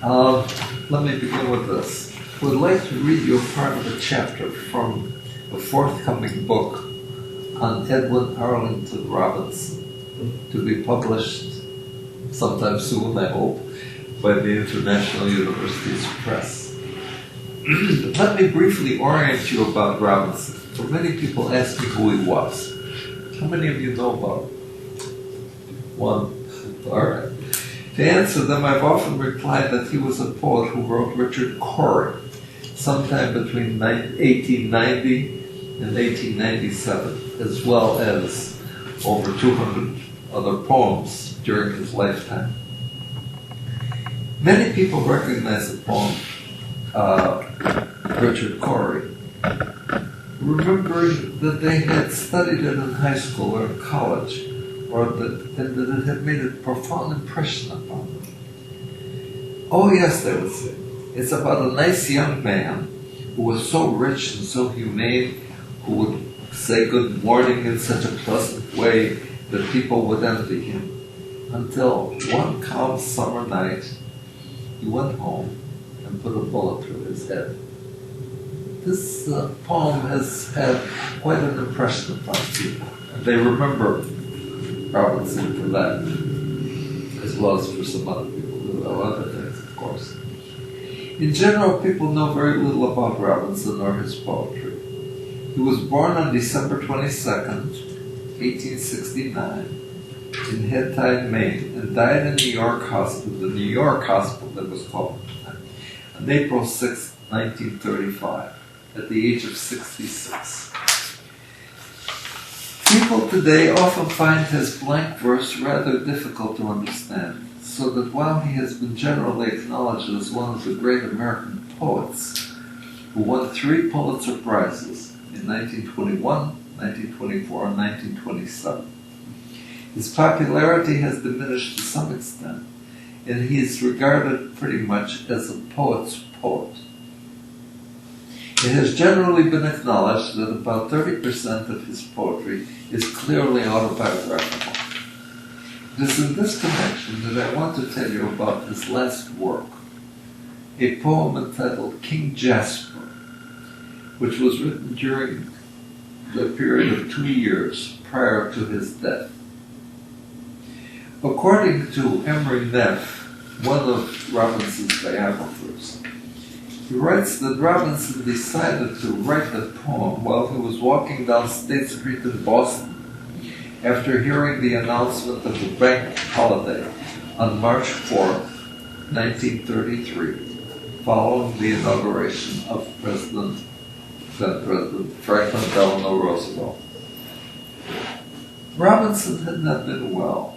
Let me begin with this. I would like to read you a part of a chapter from a forthcoming book on Edwin Arlington Robinson, to be published sometime soon, I hope, by the International Universities Press. Let me briefly orient you about Robinson, for many people ask me who he was. How many of you know about him? One. All right. To answer them, I've often replied that he was a poet who wrote Richard Cory sometime between 1890 and 1897, as well as over 200 other poems during his lifetime. Many people recognize the poem Richard Cory, remembering that they had studied it in high school or in college, and that it had made a profound impression upon them. Oh yes, they would say, it's about a nice young man who was so rich and so humane, who would say good morning in such a pleasant way that people would envy him, until one calm summer night he went home and put a bullet through his head. This poem has had quite an impression upon people, and they remember Robinson for that, as well as for some other people who know other things, of course. In general, people know very little about Robinson or his poetry. He was born on December 22nd, 1869, in Headtide, Maine, and died in New York Hospital, the New York hospital that was called, on April 6, 1935, at the age of 66. People today often find his blank verse rather difficult to understand, so that while he has been generally acknowledged as one of the great American poets, who won 3 Pulitzer Prizes in 1921, 1924, and 1927, his popularity has diminished to some extent, and he is regarded pretty much as a poet's poet. It has generally been acknowledged that about 30% of his poetry is clearly autobiographical. It is in this connection that I want to tell you about his last work, a poem entitled King Jasper, which was written during the period of 2 years prior to his death. According to Emery Neff, one of Robinson's biographers, he writes that Robinson decided to write the poem while he was walking down State Street in Boston after hearing the announcement of the bank holiday on March 4, 1933, following the inauguration of then President Franklin Delano Roosevelt. Robinson had not been well.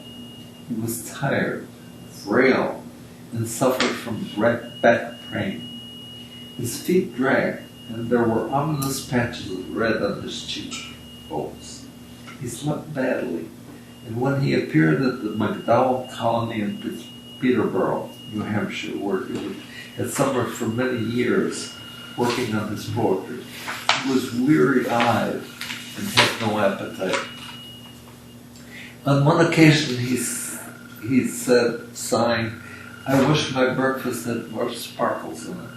He was tired, frail, and suffered from back pain. His feet dragged, and there were ominous patches of red on his cheekbones. He slept badly, and when he appeared at the McDowell colony in Peterborough, New Hampshire, where he had summered for many years working on his poetry, he was weary-eyed and had no appetite. On one occasion he said, sighing, "I wish my breakfast had more sparkles in it."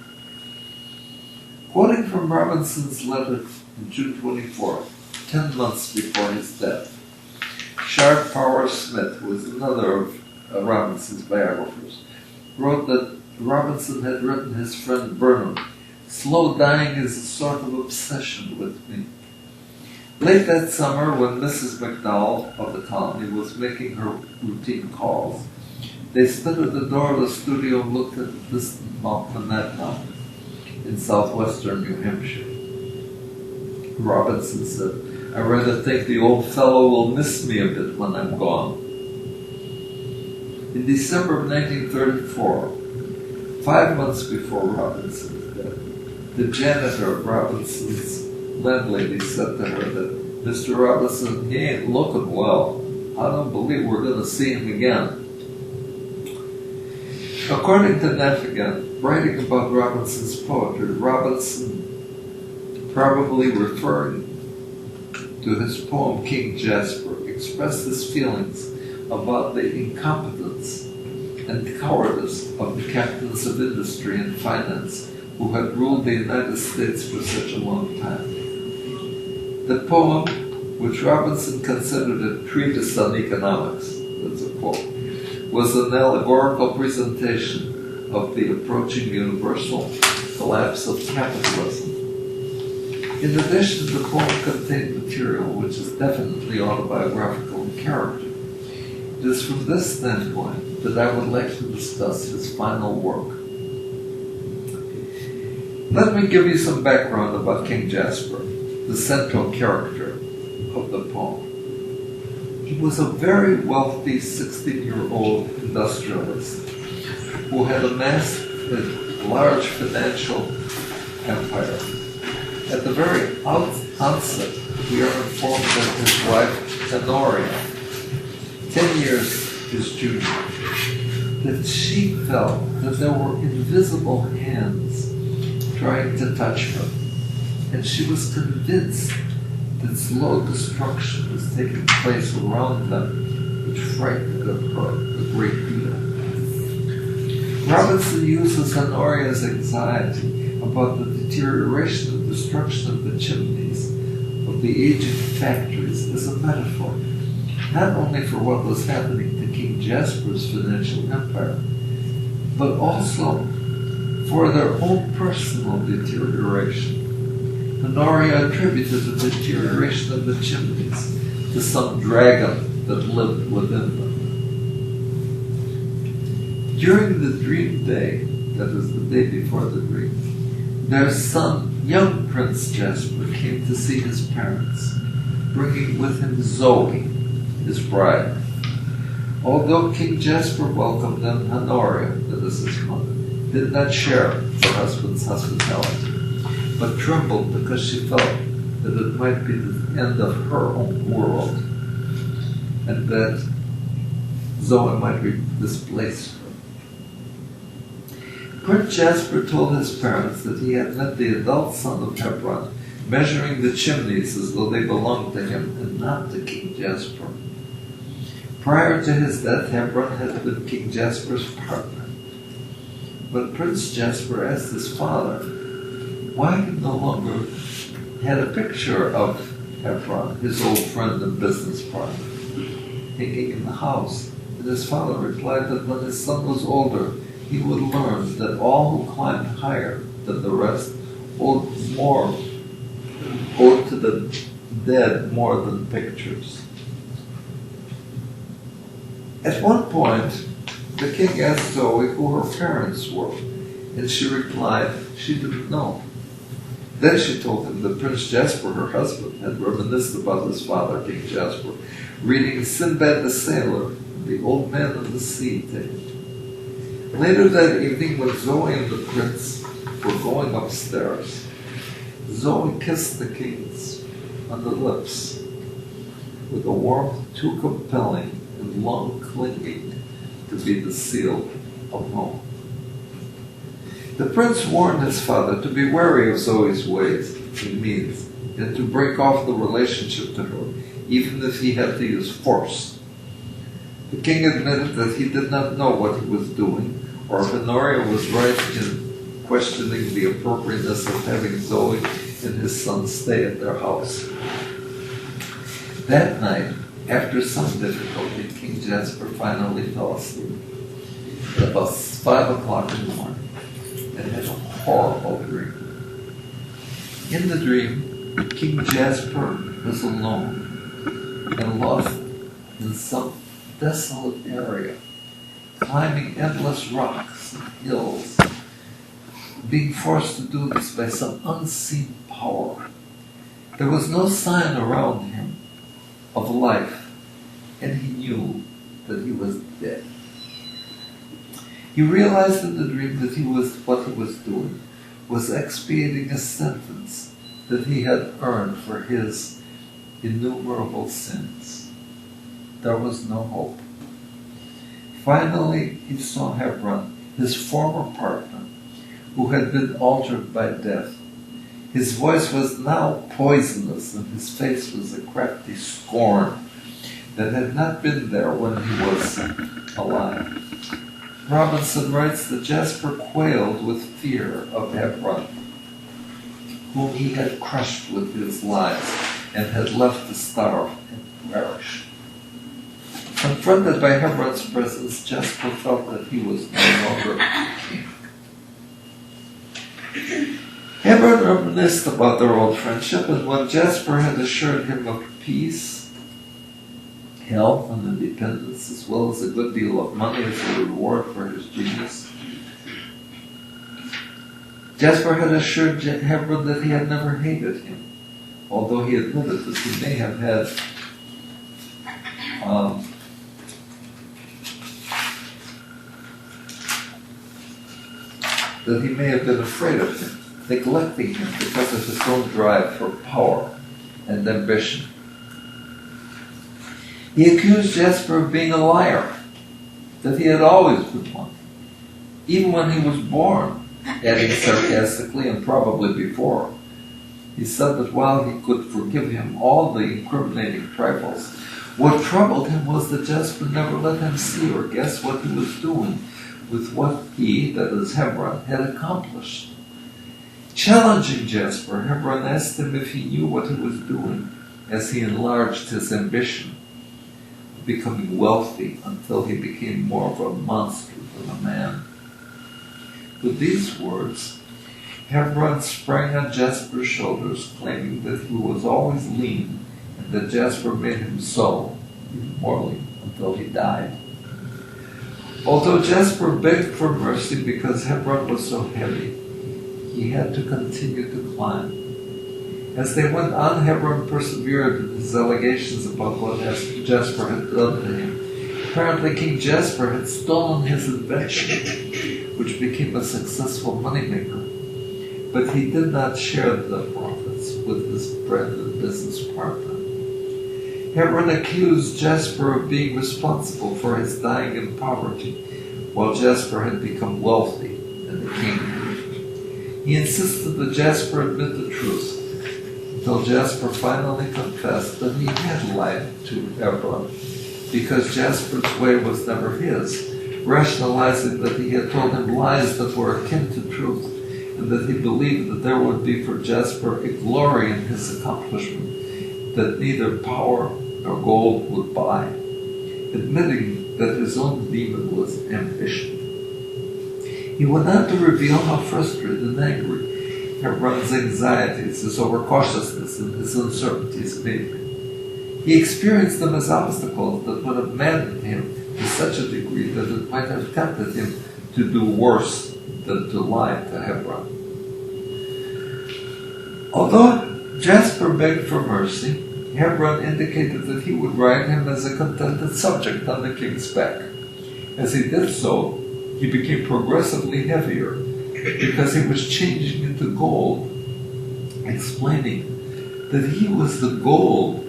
Quoting from Robinson's letter on June 24th, 10 months before his death, Sharp Power Smith, who was another of Robinson's biographers, wrote that Robinson had written his friend Burnham, "Slow dying is a sort of obsession with me." Late that summer, when Mrs. McDowell of the colony was making her routine calls, they stood at the door of the studio and looked at the distant Manette Mountain in southwestern New Hampshire. Robinson said, "I rather think the old fellow will miss me a bit when I'm gone." In December of 1934, 5 months before Robinson's death, the janitor of Robinson's landlady said to her that, "Mr. Robinson, he ain't looking well. I don't believe we're going to see him again." According to Neff again, writing about Robinson's poetry, Robinson, probably referring to his poem King Jasper, expressed his feelings about the incompetence and cowardice of the captains of industry and finance who had ruled the United States for such a long time. The poem, which Robinson considered a treatise on economics, that's a quote, was an allegorical presentation of the approaching universal collapse of capitalism. In addition, the poem contained material which is definitely autobiographical in character. It is from this standpoint that I would like to discuss his final work. Let me give you some background about King Jasper, the central character of the poem. He was a very wealthy 16-year-old industrialist who had amassed a large financial empire. At the very onset, we are informed that his wife, Honoria, 10 years his junior, that she felt that there were invisible hands trying to touch her, and she was convinced that slow destruction was taking place around them, which frightened her a great deal. Robinson uses Honoria's anxiety about the deterioration and destruction of the chimneys of the aging factories as a metaphor, not only for what was happening to King Jasper's financial empire, but also for their own personal deterioration. Honoria attributed the deterioration of the chimneys to some dragon that lived within them. During the dream day, that is the day before the dream, their son, young Prince Jasper, came to see his parents, bringing with him Zoe, his bride. Although King Jasper welcomed them, Honoria, that is his mother, did not share her husband's hospitality, but trembled because she felt that it might be the end of her own world, and that Zoe might displace her. Prince Jasper told his parents that he had met the adult son of Hebron, measuring the chimneys as though they belonged to him and not to King Jasper. Prior to his death, Hebron had been King Jasper's partner. But Prince Jasper asked his father why he no longer had a picture of Hebron, his old friend and business partner, hanging in the house. And his father replied that when his son was older, he would learn that all who climbed higher than the rest owed to the dead more than pictures. At one point, the king asked Zoe who her parents were, and she replied she didn't know. Then she told him that Prince Jasper, her husband, had reminisced about his father, King Jasper, reading Sinbad the Sailor and The Old Man of the Sea to him. Later that evening, when Zoe and the prince were going upstairs, Zoe kissed the king on the lips with a warmth too compelling and long clinging to be the seal of home. The prince warned his father to be wary of Zoe's ways and means, and to break off the relationship to her, even if he had to use force. The king admitted that he did not know what he was doing, or if Honoria was right in questioning the appropriateness of having Zoe and his son stay at their house. That night, after some difficulty, King Jasper finally fell asleep at about 5 o'clock in the morning and had a horrible dream. In the dream, King Jasper was alone and lost in some desolate area, climbing endless rocks and hills, being forced to do this by some unseen power. There was no sign around him of life, and he knew that he was dead. He realized in the dream that what he was doing was expiating a sentence that he had earned for his innumerable sins. There was no hope. Finally, he saw Hebron, his former partner, who had been altered by death. His voice was now poisonous, and his face was a crafty scorn that had not been there when he was alive. Robinson writes that Jasper quailed with fear of Hebron, whom he had crushed with his lies and had left to starve and perish. Confronted by Hebron's presence, Jasper felt that he was no longer king. Hebron reminisced about their old friendship, and when Jasper had assured him of peace, health, and independence, as well as a good deal of money as a reward for his genius, Jasper had assured Hebron that he had never hated him, although he admitted that he may have had been afraid of him, neglecting him because of his own drive for power and ambition. He accused Jasper of being a liar, that he had always been one, even when he was born, adding sarcastically, and probably before. He said that while he could forgive him all the incriminating trifles, what troubled him was that Jasper never let him see or guess what he was doing with what he, that is Hebron, had accomplished. Challenging Jasper, Hebron asked him if he knew what he was doing as he enlarged his ambition, becoming wealthy until he became more of a monster than a man. With these words, Hebron sprang on Jasper's shoulders, claiming that he was always lean and that Jasper made him so, even more lean, until he died. Although Jasper begged for mercy because Hebron was so heavy, he had to continue to climb. As they went on, Hebron persevered in his allegations about what Jasper had done to him. Apparently, King Jasper had stolen his invention, which became a successful moneymaker, but he did not share the profits with his friend and business partner. Hebron accused Jasper of being responsible for his dying in poverty, while Jasper had become wealthy and a king. He insisted that Jasper admit the truth, until Jasper finally confessed that he had lied to Hebron, because Jasper's way was never his, rationalizing that he had told him lies that were akin to truth, and that he believed that there would be for Jasper a glory in his accomplishment that neither power nor gold would buy, admitting that his own demon was ambition. He went on to reveal how frustrated and angry Hebron's anxieties, his overcautiousness, and his uncertainties made him. He experienced them as obstacles that would have maddened him to such a degree that it might have tempted him to do worse than to lie to Hebron. Although Jasper begged for mercy, Hebron indicated that he would ride him as a contented subject on the king's back. As he did so, he became progressively heavier because he was changing into gold, explaining that he was the gold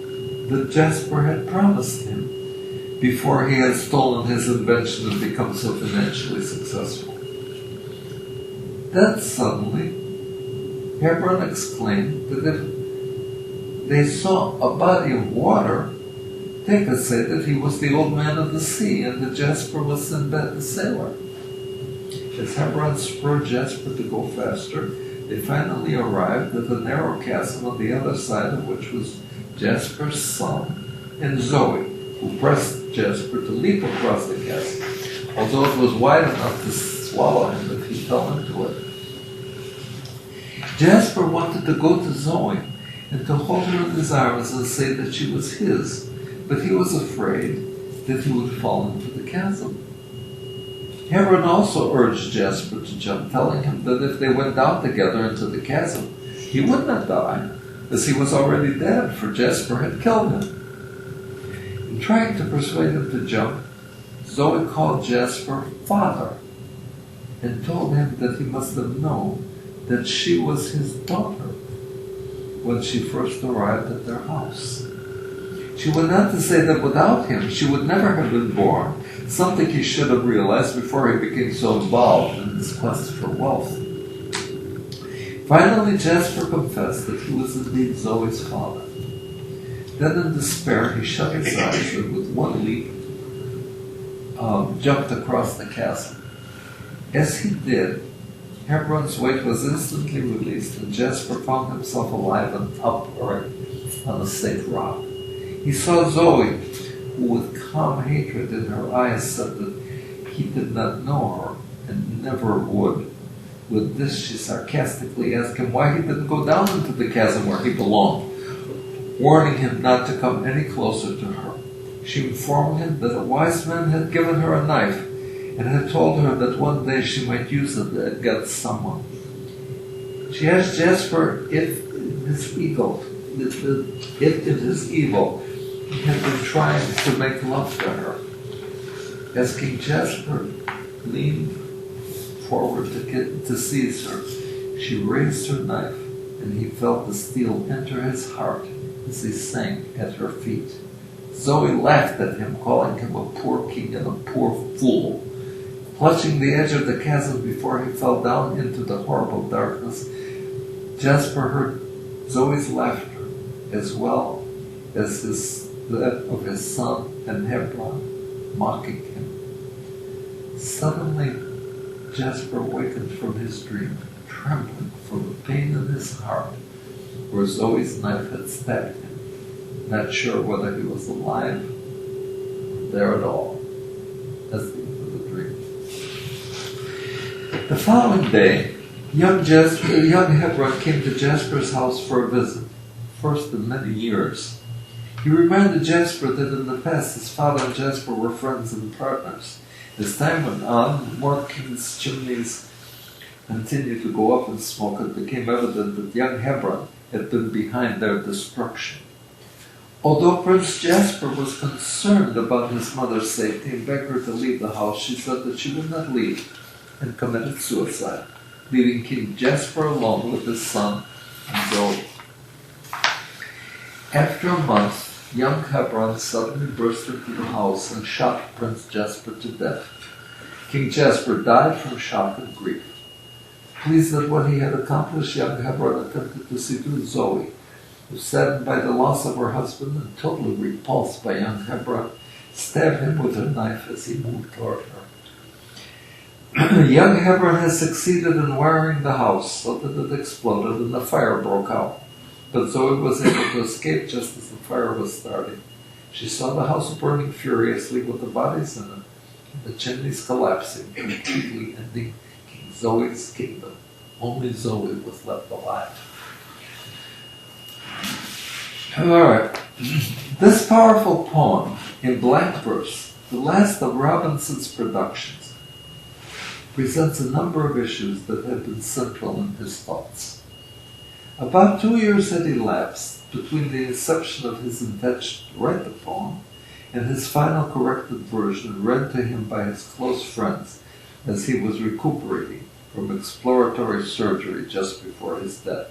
that Jasper had promised him before he had stolen his invention and become so financially successful. Then suddenly, Hebron exclaimed that if they saw a body of water, they could say that he was the old man of the sea and that Jasper was Sinbad the sailor. As Hebron spurred Jasper to go faster, they finally arrived at a narrow chasm on the other side of which was Jasper's son and Zoe, who pressed Jasper to leap across the chasm, although it was wide enough to swallow him if he fell into it. Jasper wanted to go to Zoe and to hold her in his arms and say that she was his, but he was afraid that he would fall into the chasm. Hebron also urged Jasper to jump, telling him that if they went down together into the chasm, he would not die, as he was already dead, for Jasper had killed him. In trying to persuade him to jump, Zoe called Jasper father and told him that he must have known that she was his daughter when she first arrived at their house. She went on to say that without him, she would never have been born, something he should have realized before he became so involved in his quest for wealth. Finally, Jasper confessed that he was indeed Zoe's father. Then in despair, he shut his eyes and with one leap, jumped across the chasm. As he did, Hebron's weight was instantly released, and Jasper found himself alive and upright on a safe rock. He saw Zoe, who with calm hatred in her eyes said that he did not know her and never would. With this, she sarcastically asked him why he didn't go down into the chasm where he belonged, warning him not to come any closer to her. She informed him that a wise man had given her a knife and had told her that one day she might use it against someone. She asked Jasper if in his evil, he had been trying to make love to her. As King Jasper leaned forward to seize her, she raised her knife, and he felt the steel enter his heart as he sank at her feet. Zoe laughed at him, calling him a poor king and a poor fool. Clutching the edge of the chasm before he fell down into the horrible darkness, Jasper heard Zoe's laughter, as well as that of his son and Hebron, mocking him. Suddenly, Jasper awakened from his dream, trembling from the pain in his heart where Zoe's knife had stabbed him, not sure whether he was alive or there at all. That's the end of the dream. The following day, young Hebron came to Jasper's house for a visit, first in many years. He reminded Jasper that in the past his father and Jasper were friends and partners. As time went on, more kings' chimneys continued to go up in smoke. It became evident that young Hebron had been behind their destruction. Although Prince Jasper was concerned about his mother's safety and begged her to leave the house, she said that she would not leave and committed suicide, leaving King Jasper alone with his son and Zoe. After a month, young Hebron suddenly burst into the house and shot Prince Jasper to death. King Jasper died from shock and grief. Pleased at what he had accomplished, young Hebron attempted to seduce Zoe, who, saddened by the loss of her husband and totally repulsed by young Hebron, stabbed him with her knife as he moved toward her. Young Hebron had succeeded in wiring the house so that it exploded and a fire broke out. But Zoe was able to escape just as the fire was starting. She saw the house burning furiously with the bodies in it, and the chimneys collapsing, completely ending King Zoe's kingdom. Only Zoe was left alive. Alright, this powerful poem in blank verse, the last of Robinson's productions, presents a number of issues that have been central in his thoughts. About 2 years had elapsed between the inception of his intention to write the poem and his final corrected version read to him by his close friends as he was recuperating from exploratory surgery just before his death.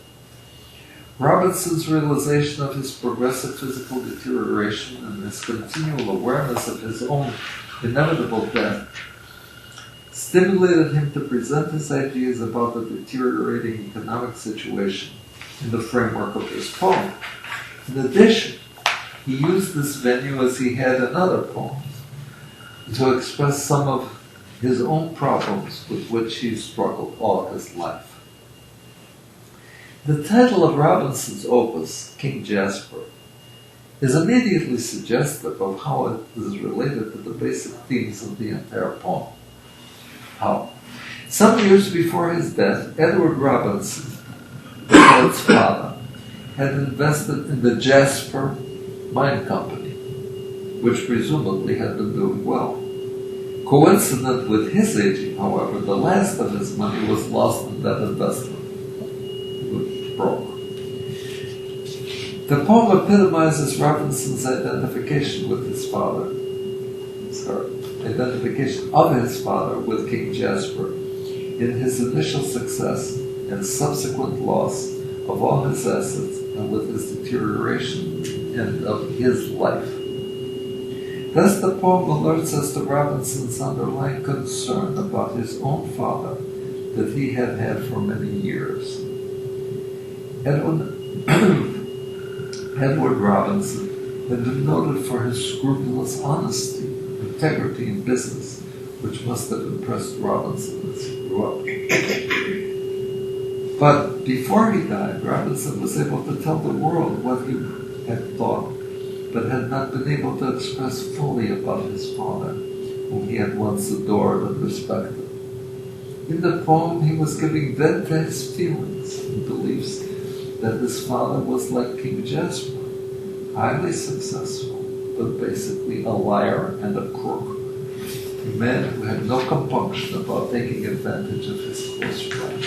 Robinson's realization of his progressive physical deterioration and his continual awareness of his own inevitable death stimulated him to present his ideas about the deteriorating economic situation in the framework of his poem. In addition, he used this venue as he had in other poems to express some of his own problems with which he struggled all his life. The title of Robinson's opus, King Jasper, is immediately suggestive of how it is related to the basic themes of the entire poem. How? Some years before his death, Edward Robinson, the poet's father, had invested in the Jasper Mine Company, which presumably had been doing well. Coincident with his aging, however, the last of his money was lost in that investment. It broke. The poem epitomizes Robinson's identification with his father. Identification of his father with King Jasper in his initial success and subsequent loss of all his assets and with his deterioration and of his life. Thus the poem alerts us to Robinson's underlying concern about his own father that he had had for many years. Edward Robinson had been noted for his scrupulous honesty, integrity in business, which must have impressed Robinson as he grew up. But before he died, Robinson was able to tell the world what he had thought, but had not been able to express fully about his father, whom he had once adored and respected. In the poem, he was giving vent to his feelings and beliefs that his father was like King Jasper, highly successful, but basically a liar and a crook, a man who had no compunction about taking advantage of his close friend.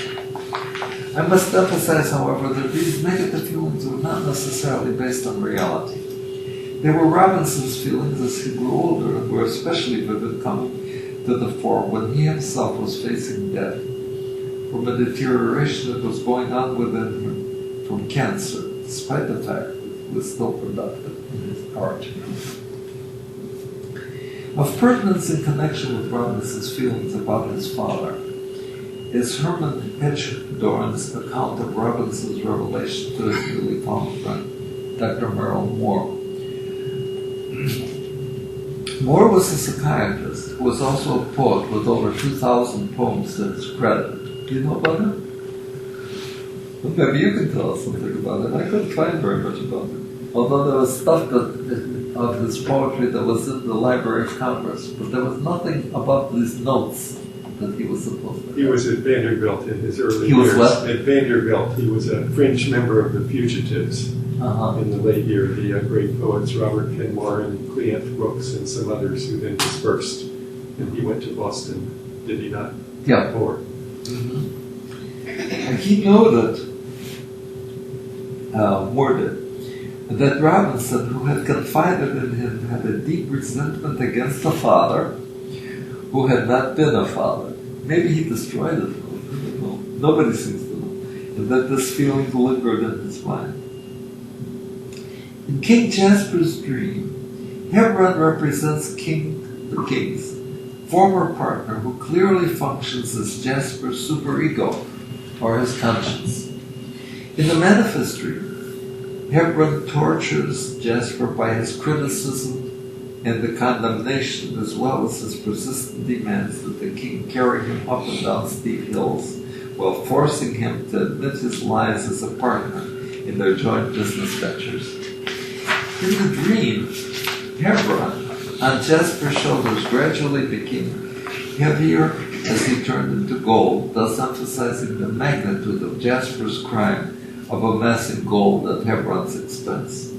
I must emphasize, however, that these negative feelings were not necessarily based on reality. They were Robinson's feelings as he grew older, and were especially vivid coming to the fore when he himself was facing death from a deterioration that was going on within him from cancer, despite the fact that he was still productive in his art. Of pertinence in connection with Robinson's feelings about his father is Herman Hedgedorn's account of Robinson's revelation to his newly found friend, Dr. Merrill Moore. Moore was a psychiatrist who was also a poet with over 2,000 poems to his credit. Do you know about him? Well, maybe you can tell us something about it. I couldn't find very much about it. Although there was stuff of his poetry that was in the Library of Congress, but there was nothing about these notes that he was supposed to have. He was at Vanderbilt in his early years. He was what? At Vanderbilt. He was a fringe member of the Fugitives in the late year. The great poets Robert Kenmore and Cleant Brooks and some others who then dispersed. And he went to Boston, did he not? Yeah. And he noted, Moore did, that Robinson, who had confided in him, had a deep resentment against the father, who had not been a father. Maybe he destroyed it. No, nobody seems to know. And that this feeling lingered in his mind. In King Jasper's dream, Hebron represents the king's former partner, who clearly functions as Jasper's superego, or his conscience. In the manifest dream, Hebron tortures Jasper by his criticism and the condemnation, as well as his persistent demands that the king carry him up and down steep hills, while forcing him to admit his lies as a partner in their joint business ventures. In the dream, Hebron on Jasper's shoulders gradually became heavier as he turned into gold, thus emphasizing the magnitude of Jasper's crime of amassing gold at Hebron's expense.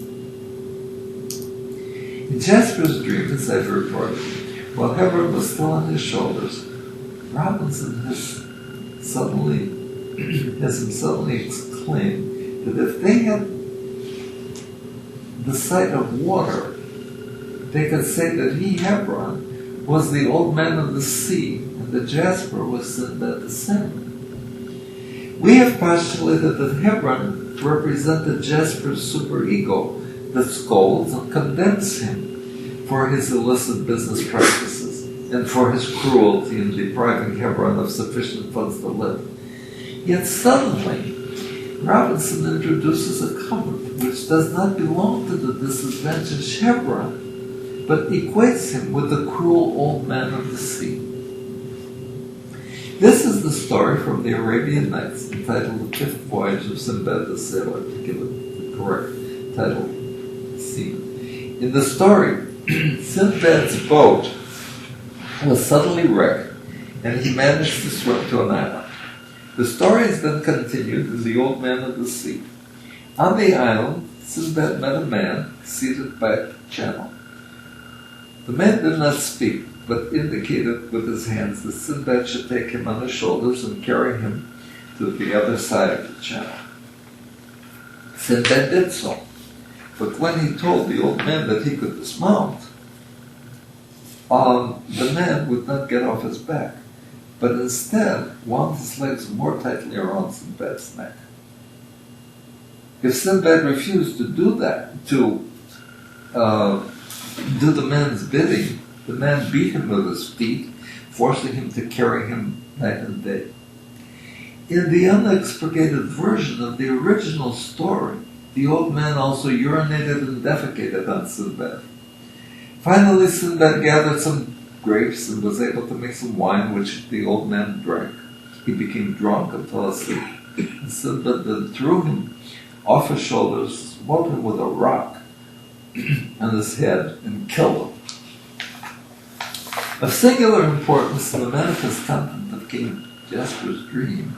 In Jasper's dream, as I've reported, while Hebron was still on his shoulders, Robinson has suddenly exclaimed that if they had the sight of water, they could say that he, Hebron, was the old man of the sea, and that Jasper was Sinbad the Sailor. We have postulated that Hebron represented Jasper's superego that scolds and condemns him for his illicit business practices and for his cruelty in depriving Hebron of sufficient funds to live. Yet suddenly, Robinson introduces a comment which does not belong to the disadvantaged Hebron, but equates him with the cruel old man of the sea. This is the story from the Arabian Nights, entitled The Fifth Voyage of Sinbad the Sailor, to give it the correct title. In the story, Sinbad's boat was suddenly wrecked, and he managed to swim to an island. The story is then continued in The Old Man of the Sea. On the island, Sinbad met a man seated by a channel. The man did not speak, but indicated with his hands that Sinbad should take him on his shoulders and carry him to the other side of the channel. Sinbad did so, but when he told the old man that he could dismount, the man would not get off his back, but instead wound his legs more tightly around Sinbad's neck. If Sinbad refused to do that, to do the man's bidding, the man beat him with his feet, forcing him to carry him night and day. In the unexpurgated version of the original story, the old man also urinated and defecated on Sinbad. Finally, Sinbad gathered some grapes and was able to make some wine, which the old man drank. He became drunk and fell asleep. And so that threw him off his shoulders, smote him with a rock on his head, and killed him. Of singular importance in the manifest content of King Jasper's dream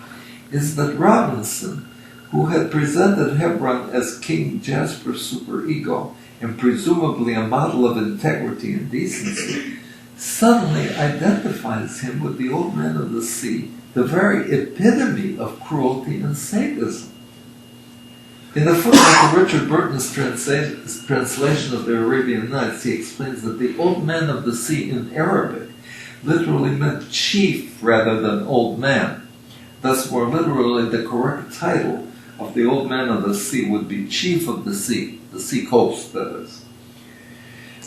is that Robinson, who had presented Hebron as King Jasper's superego and presumably a model of integrity and decency, suddenly identifies him with the old man of the sea, the very epitome of cruelty and sadism. In the footnote to Richard Burton's translation of the Arabian Nights, he explains that the old man of the sea in Arabic literally meant chief rather than old man. Thus, more literally, the correct title of the old man of the sea would be chief of the sea coast, that is.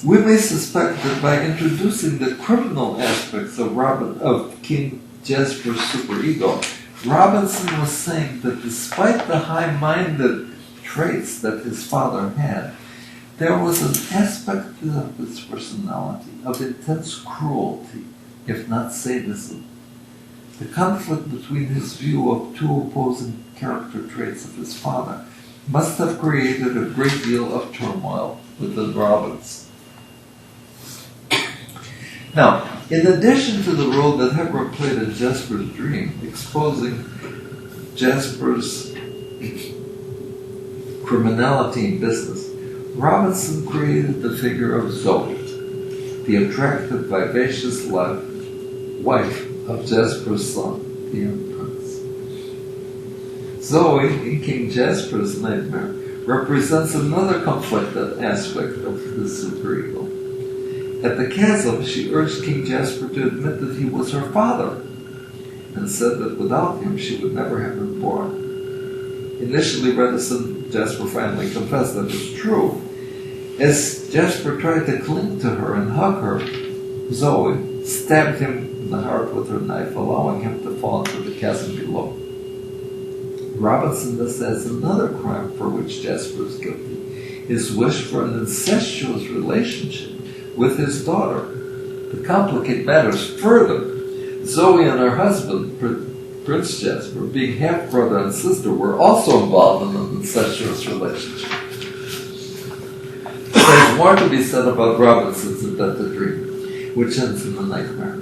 We may suspect that by introducing the criminal aspects of King Jasper's superego, Robinson was saying that despite the high-minded traits that his father had, there was an aspect of his personality of intense cruelty, if not sadism. The conflict between his view of two opposing character traits of his father must have created a great deal of turmoil within Robinson. Now, in addition to the role that Hebron played in Jasper's dream, exposing Jasper's criminality in business, Robinson created the figure of Zoe, the attractive, vivacious wife of Jasper's son, the young prince. Zoe, in King Jasper's nightmare, represents another conflicted aspect of the superego. At the chasm, she urged King Jasper to admit that he was her father, and said that without him she would never have been born. Initially reticent, Jasper finally confessed that it was true. As Jasper tried to cling to her and hug her, Zoe stabbed him in the heart with her knife, allowing him to fall into the chasm below. Robinson thus has another crime for which Jasper is guilty, his wish for an incestuous relationship with his daughter. To complicate matters further, Zoe and her husband, Prince Jasper, being half-brother and sister, were also involved in an incestuous relationship. There's more to be said about Robinson's invented dream, which ends in the nightmare.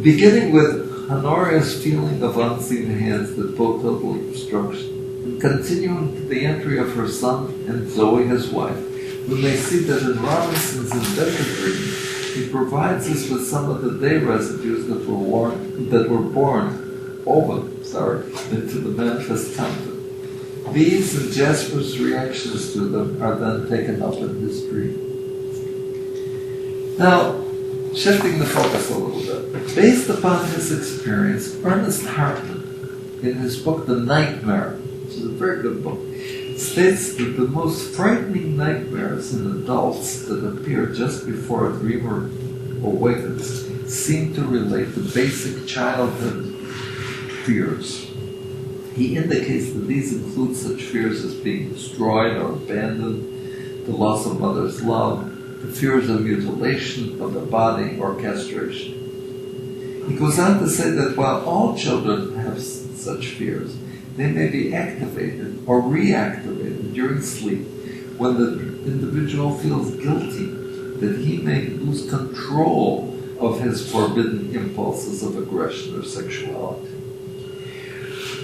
Beginning with Honoria's feeling of unseen hands that total obstruction, and continuing to the entry of her son and Zoe, his wife, we may see that in Robinson's invented dream, he provides us with some of the day residues that were born into the manifest content. These and Jasper's reactions to them are then taken up in his dream. Now, shifting the focus a little bit, based upon his experience, Ernest Hartman, in his book The Nightmare, which is a very good book, states that the most frightening nightmares in adults that appear just before a dreamer awakens seem to relate to basic childhood fears. He indicates that these include such fears as being destroyed or abandoned, the loss of mother's love, the fears of mutilation of the body or castration. He goes on to say that while all children have such fears, they may be activated or reactivated during sleep when the individual feels guilty that he may lose control of his forbidden impulses of aggression or sexuality.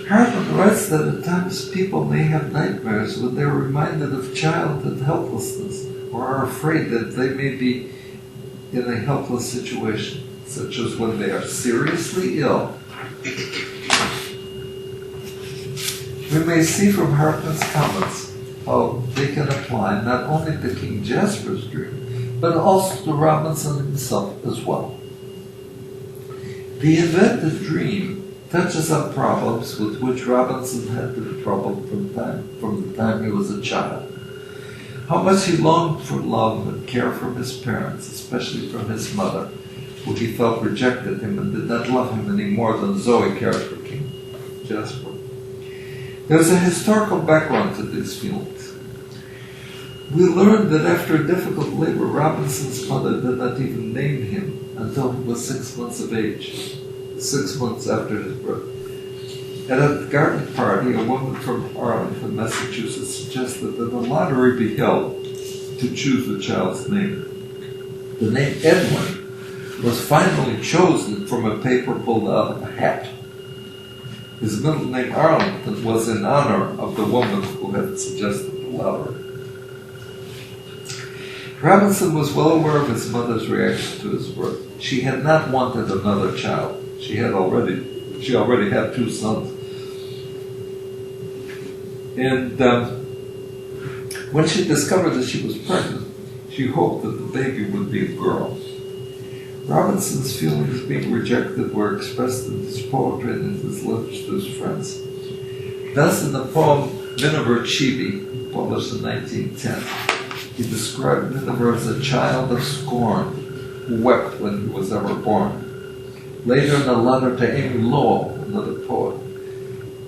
Hartman writes that at times people may have nightmares when they're reminded of childhood helplessness or are afraid that they may be in a helpless situation, such as when they are seriously ill. We may see from Hartman's comments how they can apply not only to King Jasper's dream, but also to Robinson himself as well. The invented dream touches on problems with which Robinson had been troubled from the time he was a child. How much he longed for love and care from his parents, especially from his mother, who he felt rejected him and did not love him any more than Zoe cared for King Jasper. There's a historical background to these feelings. We learned that after a difficult labor, Robinson's mother did not even name him until he was 6 months of age, 6 months after his birth. At a garden party, a woman from Arlington, Massachusetts, suggested that a lottery be held to choose the child's name. The name Edwin was finally chosen from a paper pulled out of a hat. His middle name Arlington was in honor of the woman who had suggested the lottery. Robinson was well aware of his mother's reaction to his birth. She had not wanted another child. She already had 2 sons. And when she discovered that she was pregnant, she hoped that the baby would be a girl. Robinson's feelings being rejected were expressed in his poetry and in his letters to his friends. Thus, in the poem Miniver Chibi, published in 1910, he described Miniver as a child of scorn who wept when he was ever born. Later, in a letter to Amy Lowell, another poet,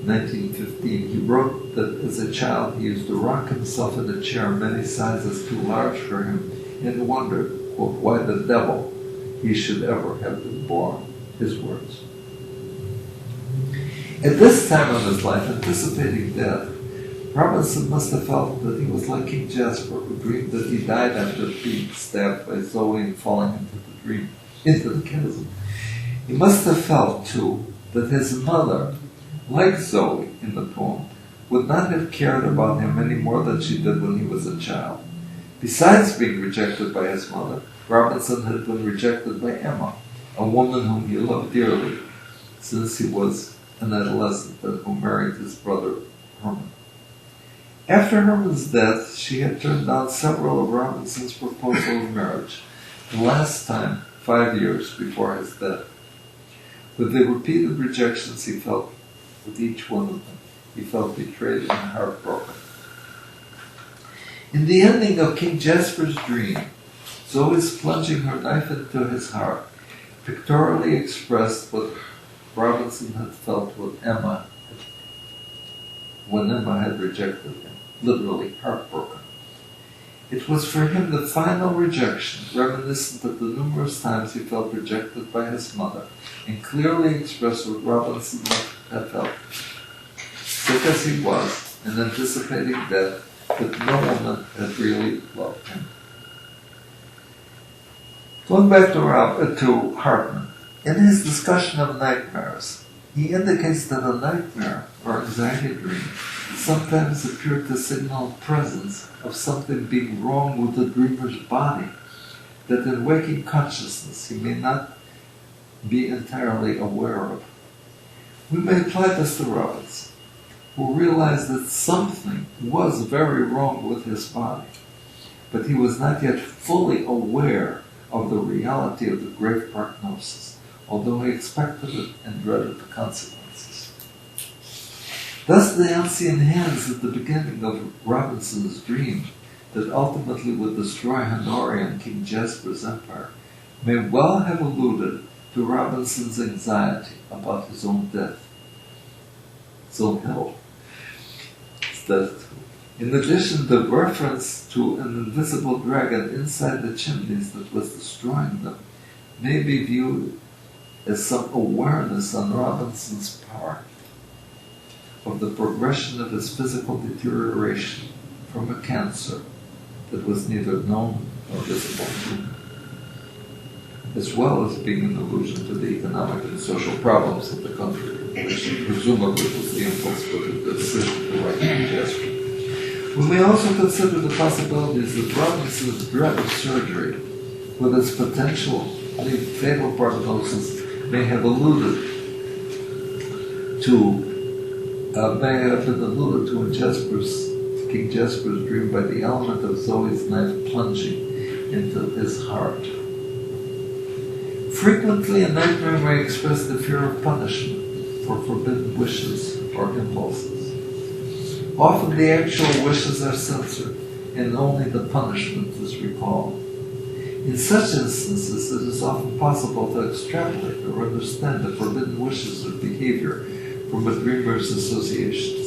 in 1915, he wrote that as a child he used to rock himself in a chair many sizes too large for him and wondered, quote, why the devil he should ever have been born, his words. At this time of his life, anticipating death, Robinson must have felt that he was like King Jasper, who dreamed that he died after being stabbed by Zoe and falling into the chasm. He must have felt, too, that his mother, like Zoe in the poem, would not have cared about him any more than she did when he was a child. Besides being rejected by his mother, Robinson had been rejected by Emma, a woman whom he loved dearly since he was an adolescent and who married his brother Herman. After Herman's death, she had turned down several of Robinson's proposals of marriage, the last time 5 years before his death. With the repeated rejections he felt with each one of them, he felt betrayed and heartbroken. In the ending of King Jasper's dream, Zoe's plunging her knife into his heart pictorially expressed what Robinson had felt with Emma when Emma had rejected him, literally heartbroken. It was for him the final rejection, reminiscent of the numerous times he felt rejected by his mother, and clearly expressed what Robinson had felt. Sick as he was, and anticipating death, that no woman had really loved him. Going back to Hartman, in his discussion of nightmares, he indicates that a nightmare or anxiety dream sometimes appeared to signal presence of something being wrong with the dreamer's body, that in waking consciousness he may not be entirely aware of. We may apply this to Robinson, who realized that something was very wrong with his body, but he was not yet fully aware of the reality of the grave prognosis, although he expected it and dreaded the consequences. Thus the unseen hands at the beginning of Robinson's dream that ultimately would destroy Honoria and King Jasper's empire may well have alluded to Robinson's anxiety about his own death, his own health. In addition, the reference to an invisible dragon inside the chimneys that was destroying them may be viewed as some awareness on Robinson's part of the progression of his physical deterioration from a cancer that was neither known nor visible to him, as well as being an allusion to the economic and social problems of the country, which presumably was the impulse for the decision to write King Jasper. We may also consider the possibilities that Robinson's dread of surgery, with its potentially fatal prognosis, may have alluded to in King Jasper's dream by the element of Zoe's knife plunging into his heart. Frequently, a nightmare may express the fear of punishment for forbidden wishes or impulses. Often the actual wishes are censored, and only the punishment is recalled. In such instances, it is often possible to extrapolate or understand the forbidden wishes or behavior from a dreamer's associations.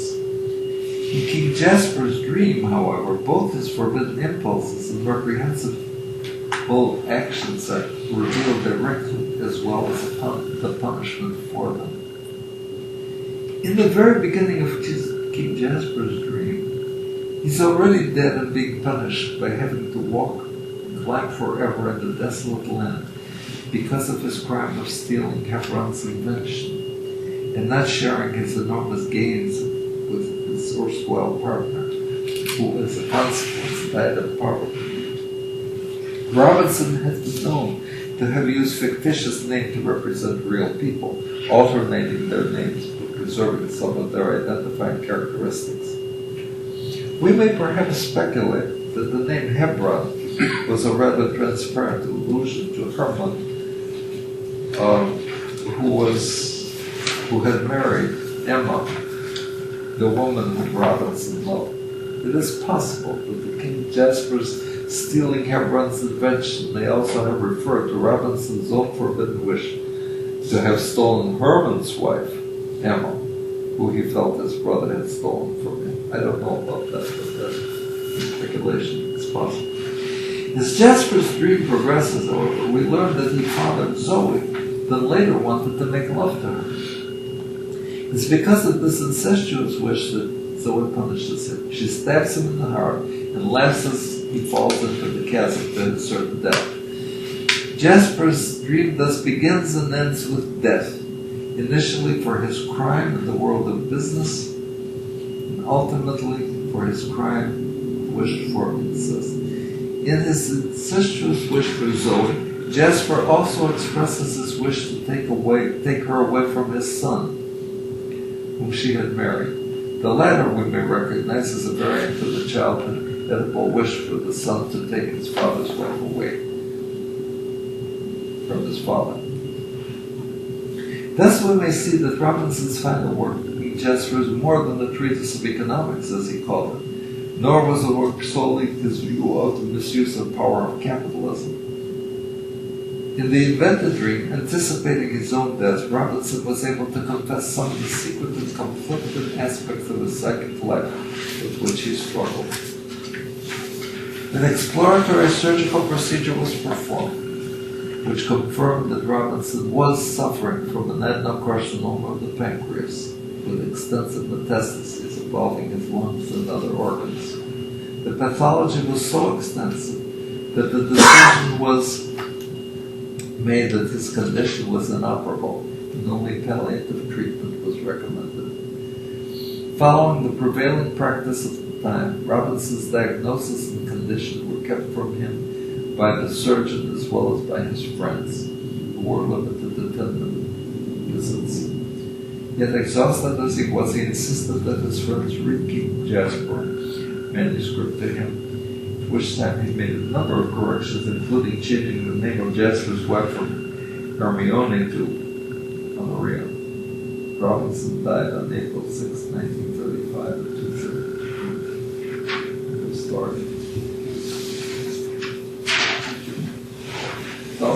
In King Jasper's dream, however, both his forbidden impulses and reprehensible actions are revealed directly, as well as the punishment for them. In the very beginning of King Jasper's dream, he's already dead and being punished by having to walk and climb forever in the desolate land because of his crime of stealing Hebron's invention and not sharing his enormous gains with his erstwhile partner, who as a consequence died of poverty. Robinson had been known to have used fictitious names to represent real people, alternating their names but preserving some of their identifying characteristics. We may perhaps speculate that the name Hebron was a rather transparent allusion to Hermon, who had married Emma, the woman whom Robinson loved. It is possible that the King Jasper's stealing Hebron's invention may also have referred to Robinson's own forbidden wish to have stolen Herman's wife, Emma, who he felt his brother had stolen from him. I don't know about that, but that speculation is possible. As Jasper's dream progresses, however, we learn that he fathered Zoe, then later wanted to make love to her. It's because of this incestuous wish that Zoe punishes him. She stabs him in the heart and laughs as he falls into the chasm to his certain death. Jasper's dream thus begins and ends with death, initially for his crime in the world of business, and ultimately for his crime wished for incest. In his incestuous wish for Zoe, Jasper also expresses his wish to take her away from his son, whom she had married. The latter we may recognize as a variant of the childhood Oedipal wish for the son to take his father's wife away from his father. Thus we may see that Robinson's final work, King Jasper, is more than a treatise of economics, as he called it, nor was the work solely his view of the misuse and power of capitalism. In the invented dream, anticipating his own death, Robinson was able to confess some of the secret and conflicted aspects of his psychic life with which he struggled. An exploratory surgical procedure was performed, which confirmed that Robinson was suffering from an adenocarcinoma of the pancreas, with extensive metastases involving his lungs and other organs. The pathology was so extensive that the decision was made that his condition was inoperable and only palliative treatment was recommended. Following the prevailing practice of the time, Robinson's diagnosis and condition were kept from him by the surgeon as well as by his friends, who were limited to 10-minute visits. Yet exhausted as he was, he insisted that his friends read King Jasper manuscript to him, at which time he made a number of corrections, including changing the name of Jasper's wife from Hermione to Honoria. Robinson died on April 6, 1935 at 2:30. The story. So,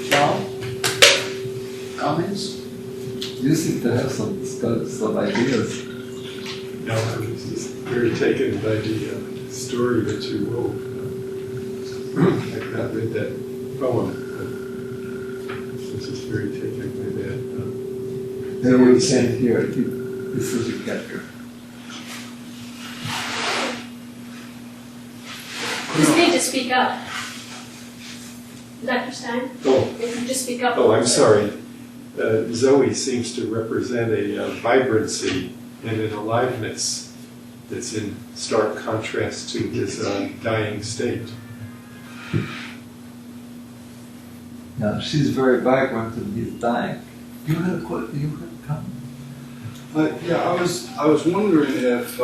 John, comments? you seem to have some ideas. No, I was just very taken by the story that you wrote. I've not read that poem, but I was just very taken by that. They were saying here, this is a capture. You just need to speak up. Dr. Stein? Oh. If you just speak up. Oh, I'm sorry. Zoe seems to represent a vibrancy and an aliveness that's in stark contrast to his dying state. Yeah, she's very vibrant and he's dying. You had a comment? Yeah, I was wondering if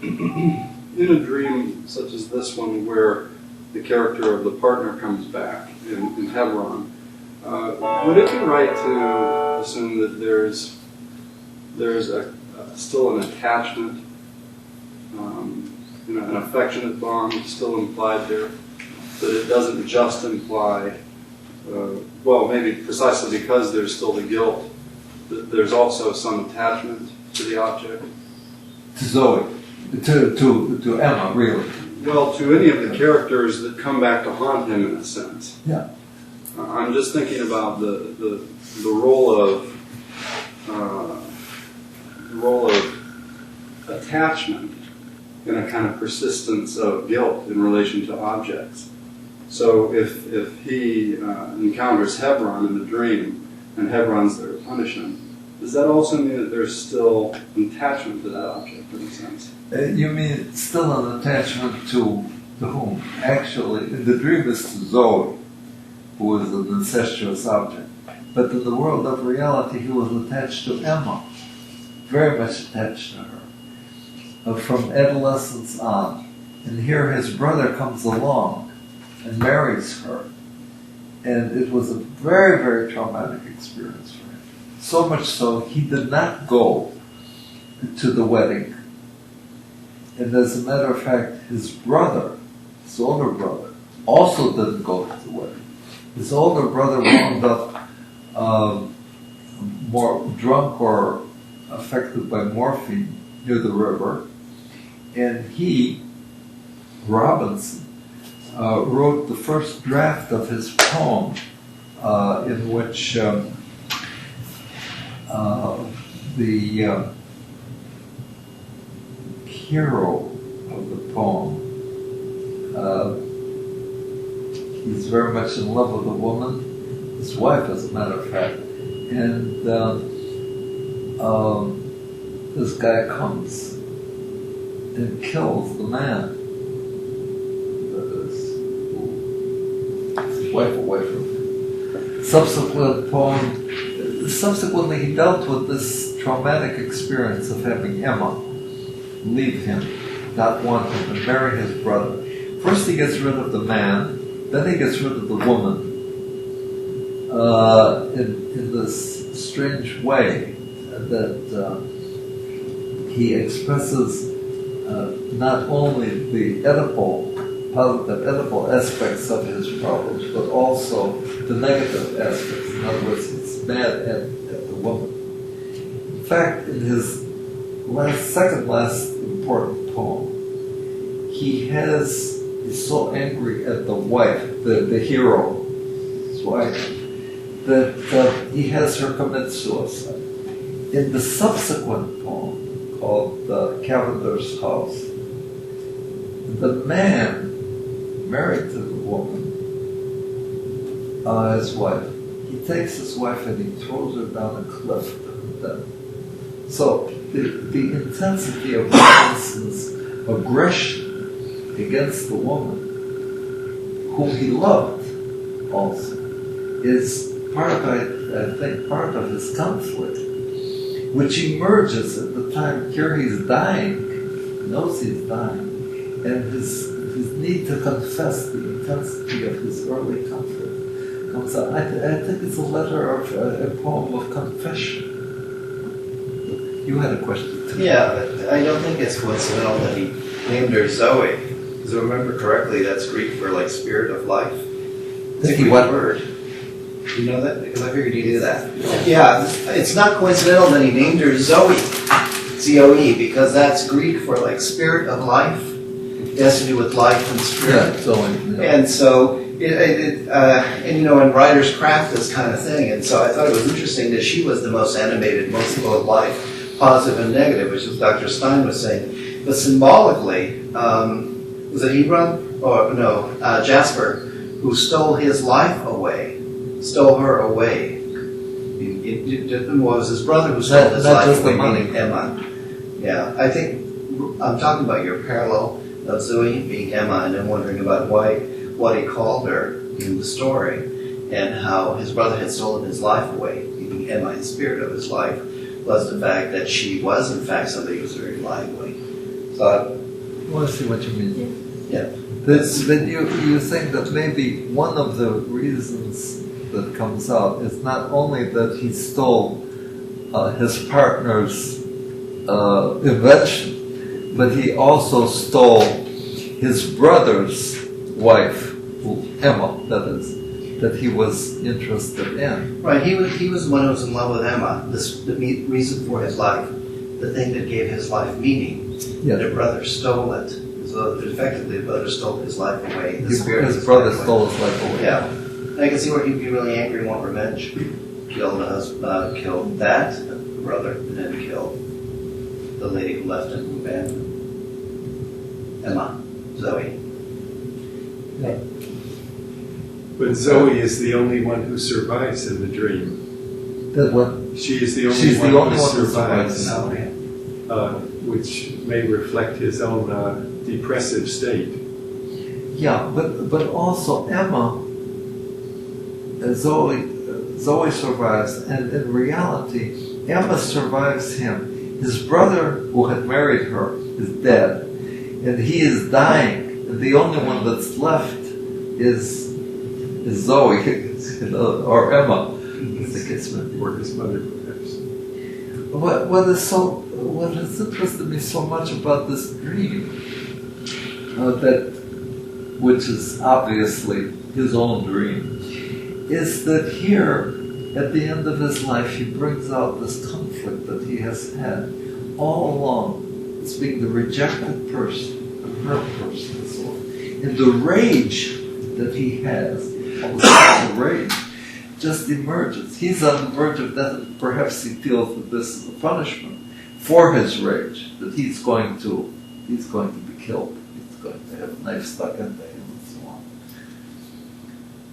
in a dream such as this one, where the character of the partner comes back in Hebron, would it be right to assume that there's still an attachment, an affectionate bond still implied there, that it doesn't just imply, maybe precisely because there's still the guilt, that there's also some attachment to the object? To Zoe, to Emma, really. Well, to any of the characters that come back to haunt him in a sense. Yeah. I'm just thinking about the role of attachment and a kind of persistence of guilt in relation to objects. So if he encounters Hebron in the dream and Hebron's there to punish him, does that also mean that there's still an attachment to that object in a sense? You mean still an attachment to whom? Actually, in the dream is to Zoe, who is an incestuous object. But in the world of reality, he was attached to Emma, very much attached to her, from adolescence on. And here his brother comes along and marries her. And it was a very, very traumatic experience for him. So much so, he did not go to the wedding. And as a matter of fact, his brother, his older brother, also didn't go to the wedding. His older brother wound up more drunk or affected by morphine near the river. And he, Robinson, wrote the first draft of his poem in which the hero of the poem, he's very much in love with a woman, his wife as a matter of fact, and this guy comes and kills the man that is his wife away from him. Subsequently he dealt with this traumatic experience of having Emma leave him, not want him, and marry his brother. First he gets rid of the man, then he gets rid of the woman, in this strange way that he expresses not only the positive edible aspects of his problems, but also the negative aspects. In other words, he's mad at the woman. In fact, in his second last important poem, he's so angry at the wife, the hero, his wife, that he has her commit suicide. In the subsequent poem, called Cavender's House, the man married to the woman, his wife, he takes his wife and he throws her down a cliff to death. So the intensity of Robinson's aggression against the woman, whom he loved also, is part of his conflict, which emerges at the time. Here he's dying, he knows he's dying, and his need to confess the intensity of his early conflict comes out. I think it's a poem of confession. You had a question too. Yeah, but I don't think it's coincidental that he named her Zoe. Because if I remember correctly, that's Greek for like spirit of life. It's a Greek word. You know that? Because I figured you knew that. Yeah, it's not coincidental that he named her Zoe, Z-O-E, because that's Greek for like spirit of life. It has to do with life and spirit. Yeah, Zoe. Yeah. And so, and you know, in writer's craft, this kind of thing. And so I thought it was interesting that she was the most animated, most full of life, positive and negative, which is Dr. Stein was saying. But symbolically, was it Hebron? Or no, Jasper, who stole his life away, stole her away. It was his brother who stole his life away, meaning Emma. Yeah, I think I'm talking about your parallel of Zoe being Emma, and I'm wondering about what he called her in the story, and how his brother had stolen his life away, meaning Emma, the spirit of his life, was the fact that she was, in fact, somebody who was very lively. So I want to see what you mean. Yeah. Then you think that maybe one of the reasons that comes out is not only that he stole his partner's invention, but he also stole his brother's wife, Emma, that he was interested in. Right, he was the one who was in love with Emma, the reason for his life, the thing that gave his life meaning. Yes. Their brother stole it. So effectively, the brother stole his life away. The spirit of His brother life away. stole his life away. Yeah. I can see where he'd be really angry and want revenge. Killed that brother, and then killed the lady who left him, who abandoned him. Emma, Zoe. Yeah. But Zoe is the only one who survives in the dream. That what? She is the only She's one the only who one who survives, survives. which may reflect his own depressive state. Yeah, but also Emma, Zoe survives, and in reality, Emma survives him. His brother, who had married her, is dead, and he is dying. And the only one that's left is Zoe, or Emma. I think it's meant. Or his mother, perhaps. What has interested me so much about this dream, which is obviously his own dream, is that here, at the end of his life, he brings out this conflict that he has had all along. It's being the rejected person, the hurt person, and so on. And the rage that he has, all the rage, just emerges. He's on the verge of death, and perhaps he feels that this is a punishment for his rage, that he's going to be killed. He's going to have a knife stuck into him, and so on.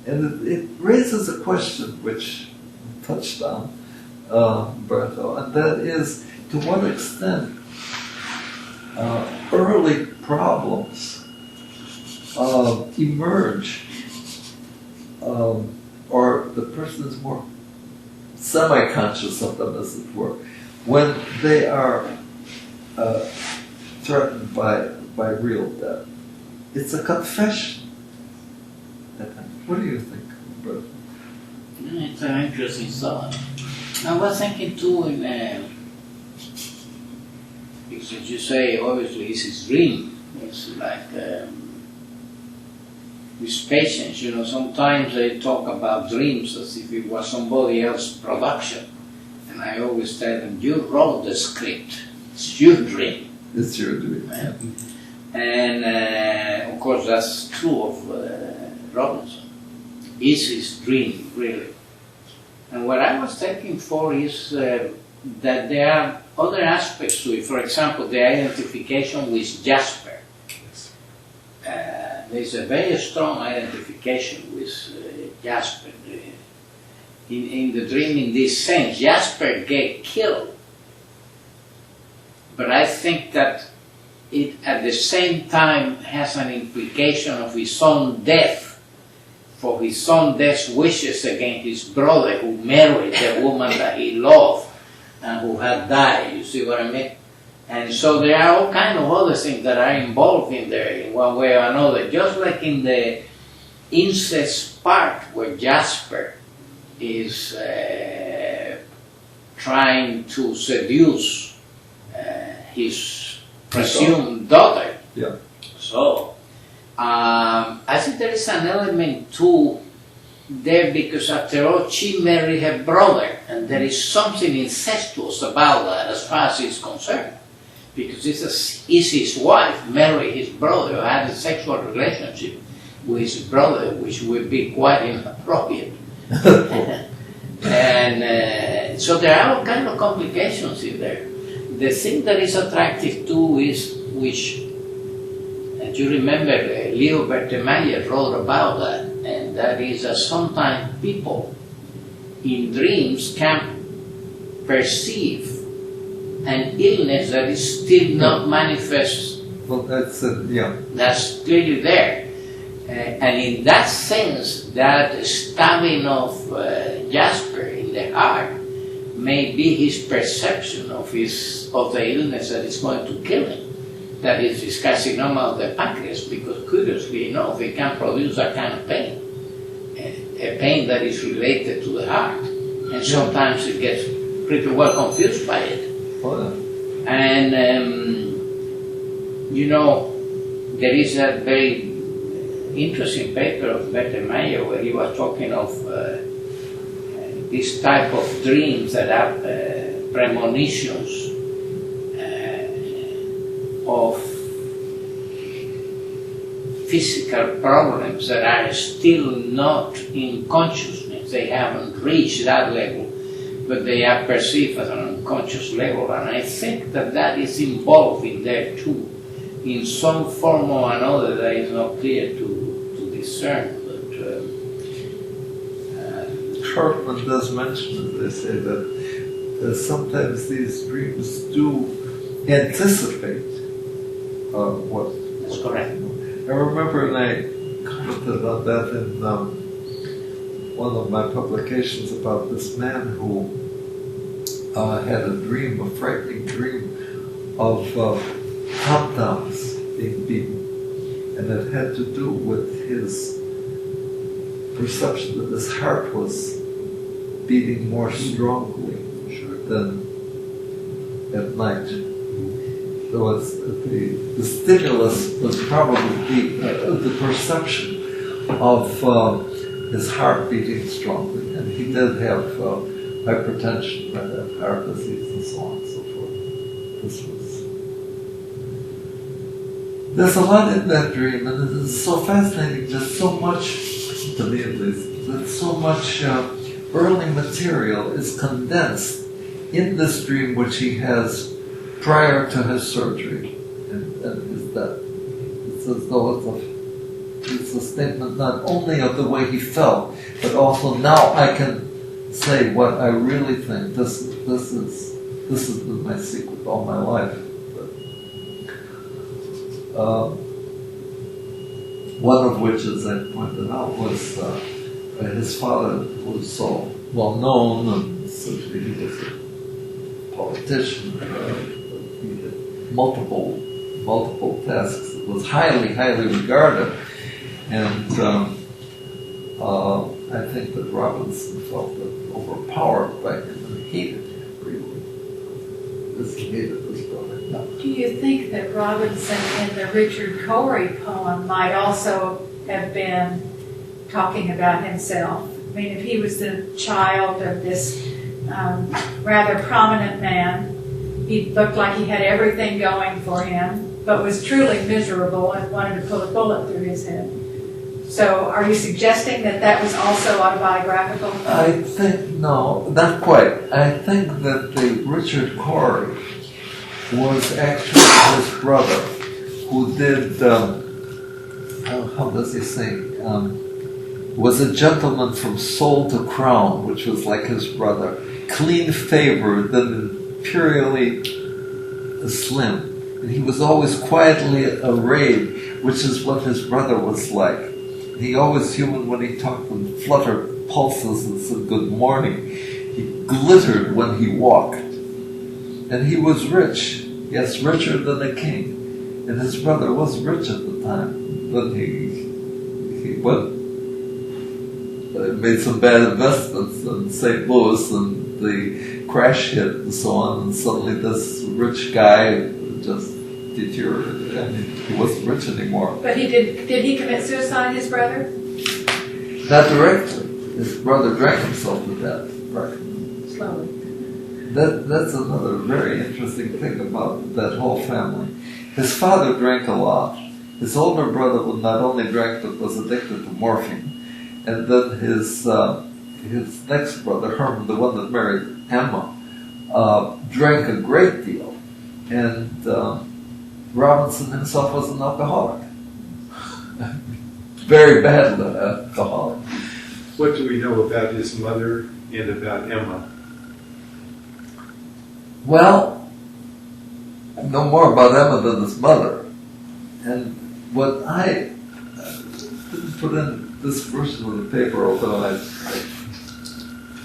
And it raises a question which I touched on, Berto, and that is, to what extent early problems emerge, or the person is more semi-conscious of them, as it were, when they are threatened by real death. It's a confession. What do you think, Berto? It's an interesting thought. I was thinking too, because as you say, obviously it's his dream. It's like with patience, sometimes they talk about dreams as if it was somebody else's production. And I always tell them, you wrote the script. It's your dream. It's your dream. And of course that's true of Robinson. It's his dream, really. And what I was taking for is that there are other aspects to it. For example, the identification with Jasper. There's a very strong identification with Jasper. In the dream, in this sense, Jasper get killed. But I think that it at the same time has an implication of his own death. For his own death wishes against his brother who married the woman that he loved and who had died. You see what I mean? And so there are all kinds of other things that are involved in there in one way or another. Just like in the incest part where Jasper is trying to seduce his presumed daughter. Yeah. So I think there is an element too there, because after all she married her brother, and there is something incestuous about that as far as he's concerned, because it's his wife married his brother, or had a sexual relationship with his brother, which would be quite inappropriate. And so there are all kinds of complications in there. The thing that is attractive too is, which you remember, Leo Bertemeyer wrote about that, and that is that sometimes people in dreams can perceive an illness that is still not manifest. Well, that's That's clearly there. And in that sense, that stabbing of Jasper in the heart may be his perception of the illness that is going to kill him. That is his carcinoma of the pancreas, because curiously enough, it can produce that kind of pain, a pain that is related to the heart, and sometimes it gets pretty well confused by it. And there is that very interesting paper of Bertemeyer where he was talking of this type of dreams that are premonitions of physical problems that are still not in consciousness. They haven't reached that level, but they are perceived at an unconscious level. And I think that that is involved in there too, in some form or another that is not clear to discern. Hartman does mention, they say that sometimes these dreams do anticipate what. That's correct. I remember, and I commented on that in one of my publications about this man who had a dream, a frightening dream of tom-toms being beaten, and it had to do with his perception that his heart was beating more strongly than at night. So the stimulus was probably the perception of his heart beating strongly, and he did have hypertension, heart disease, and so on and so forth. There's a lot in that dream, and it is so fascinating. There's so much, to me at least, that so much early material is condensed in this dream which he has prior to his surgery and his death. It's as though it's a statement not only of the way he felt, but also now I can say what I really think. This has been my secret all my life. One of which, as I pointed out, was his father, who was so well known, and essentially he was a politician. He did multiple tasks. It was highly regarded, and I think that Robinson felt that overpowered by him and hated him really. He hated this brother. Do you think that Robinson in the Richard Cory poem might also have been talking about himself? I mean, if he was the child of this rather prominent man, he looked like he had everything going for him, but was truly miserable and wanted to put a bullet through his head. So are you suggesting that that was also autobiographical? I think, no, not quite. I think that the Richard Cory was actually his brother, who did, how does he say, was a gentleman from soul to crown, which was like his brother, clean-favored and imperially slim. And he was always quietly arrayed, which is what his brother was like. He always, human when he talked, would flutter pulses and said good morning. He glittered when he walked. And he was rich. Yes, richer than a king. And his brother was rich at the time. But he made some bad investments in St. Louis, and the crash hit and so on, and suddenly this rich guy just deteriorated. I mean, he wasn't rich anymore. But did he commit suicide, his brother? Not directly. His brother drank himself to death. Right. Slowly. That's another very interesting thing about that whole family. His father drank a lot. His older brother not only drank but was addicted to morphine. And then his next brother, Herman, the one that married Emma, drank a great deal. And Robinson himself was an alcoholic. Very bad alcoholic. What do we know about his mother and about Emma? Well, I know more about Emma than his mother. And what I didn't put in this version of the paper, although I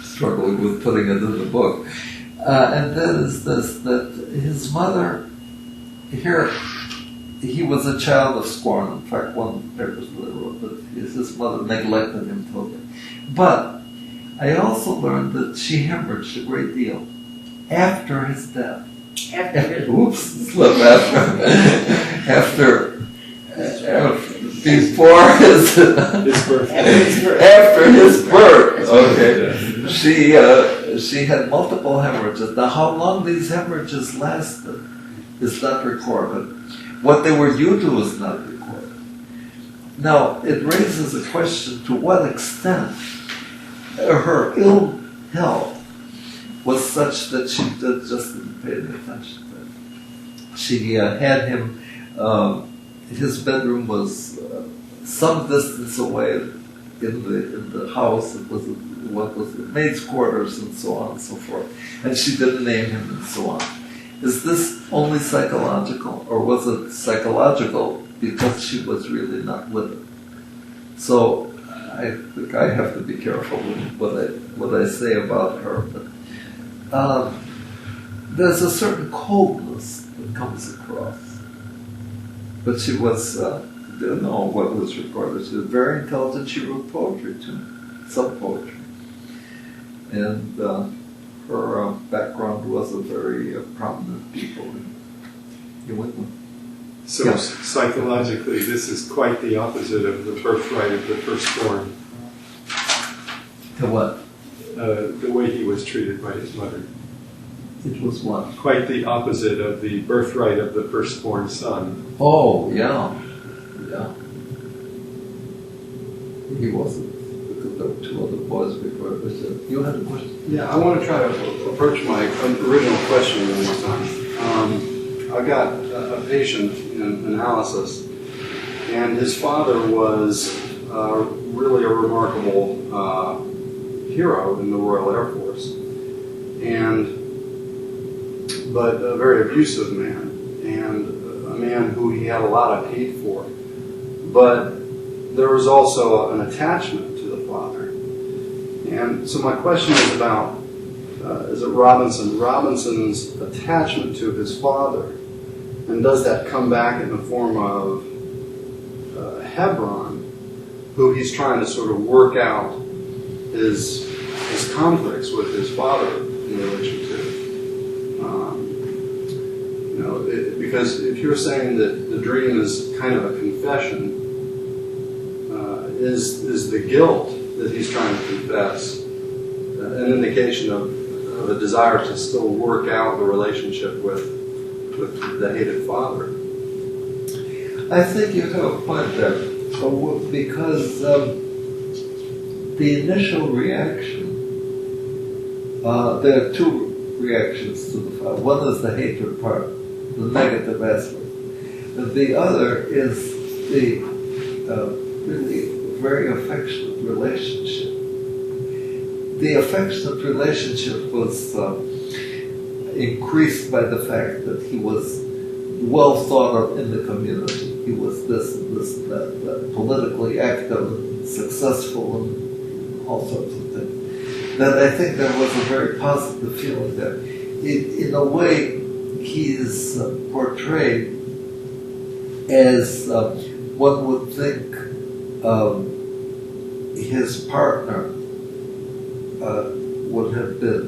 struggled with putting it in the book, and that is this, that his mother, here, he was a child of scorn. In fact, one of the papers that I wrote, that his mother neglected him totally. But I also learned that she hemorrhaged a great deal after his death. Before his birth. After his birth. Okay. She had multiple hemorrhages. Now, how long these hemorrhages lasted is not recorded. What they were due to is not recorded. Now, it raises a question to what extent her ill health was such that she just didn't pay any attention to it. She had him, his bedroom was some distance away in the house. It was what was the maid's quarters and so on and so forth. And she didn't name him and so on. Is this only psychological, or was it psychological because she was really not with it? So I think I have to be careful with what I say about her. But there's a certain coldness that comes across. But she was, didn't know what was recorded. She was very intelligent. She wrote poetry too, some poetry. And her background was a very prominent people in New England. So Yeah. psychologically, this is quite the opposite of the birthright of the firstborn, To what? the way he was treated by his mother. It was what? Quite the opposite of the birthright of the firstborn son. Oh, yeah. Yeah. He wasn't, because there were two other boys before. But you had a question? Yeah, I want to try to approach my original question one more time. I've got a patient in analysis, and his father was really a remarkable hero in the Royal Air Force, but a very abusive man, and a man who he had a lot of hate for. But there was also an attachment to the father. And so my question is about, is it Robinson's attachment to his father, and does that come back in the form of Hebron, who he's trying to sort of work out his conflicts with his father in relation to? Because if you're saying that the dream is kind of a confession, is the guilt that he's trying to confess an indication of a desire to still work out the relationship with the hated father? I think you have a point there, because the initial reaction, there are two reactions to the father. One is the hatred part, the negative aspect. And the other is the really very affectionate relationship. The affectionate relationship was increased by the fact that he was well thought of in the community. He was this and that, politically active and successful and all sorts of things. That I think there was a very positive feeling there. In a way, he is portrayed as one would think his partner would have been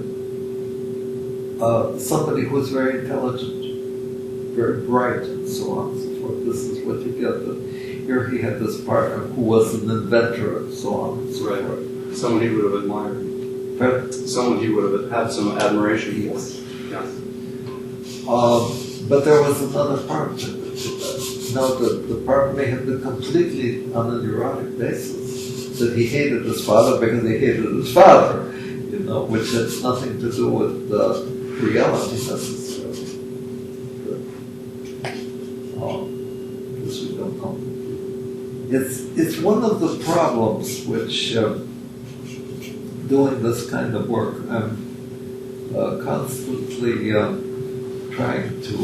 somebody who was very intelligent, very bright, and so on and so forth. This is what you get. But here he had this partner who was an inventor, and so on and so forth. Someone he would have admired. But, Someone he would have had some admiration for. yes. Yeah. But there was another part to that. Now, the part may have been completely on a neurotic basis, that he hated his father because he hated his father, which has nothing to do with reality necessarily. This we don't know. It's one of the problems which, doing this kind of work, I'm constantly trying to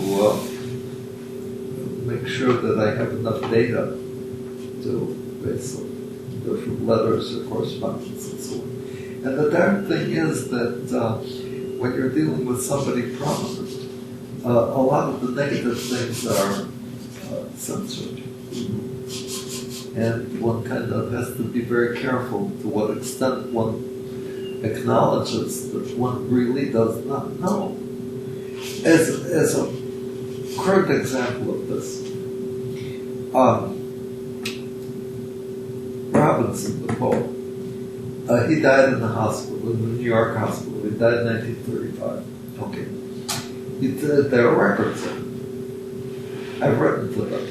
make sure that I have enough data to basically go from letters or correspondence and so on. And the darn thing is that when you're dealing with somebody prominent, a lot of the negative things are censored. And one kind of has to be very careful to what extent one acknowledges that one really does not know. As a current example of this, Robinson, the poet, he died in the hospital, in the New York hospital. He died in 1935. Okay. There are records of him. I've written to them.